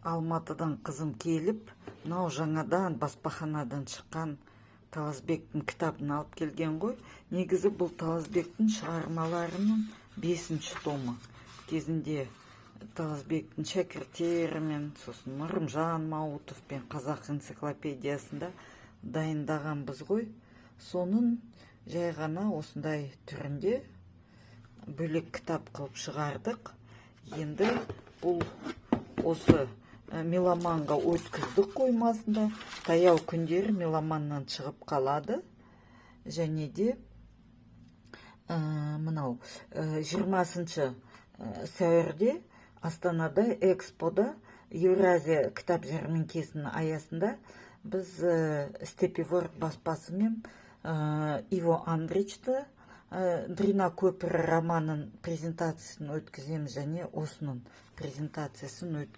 Алматыдан қызым келіп, мынау жаңадан баспаханадан шыққан Таласбектің кітабын алып келген ғой. Негізі бұл Таласбектің шығармаларының 5-ші томы. Кезінде Таласбектің шәкірттері мен сосын Нұрымжан Маутов пен Қазақ энциклопедиясында дайындағанбыз ғой. Соның жай ғана осындай түрінде бөлек кітап қылып шығардық. Енді бұл осы меломанға өткіздік қоймасында. Таяу күндері меломаннан шығып қалады. Және де мынау 20 сәуірде Астанада экспода Еуразия кітап жәрмеңкесінің аясында біз Степеворд баспасымен Иво Андричті Дрина көпірі романын презентациясын өткіземіз және осының презентациясын өткіземіз.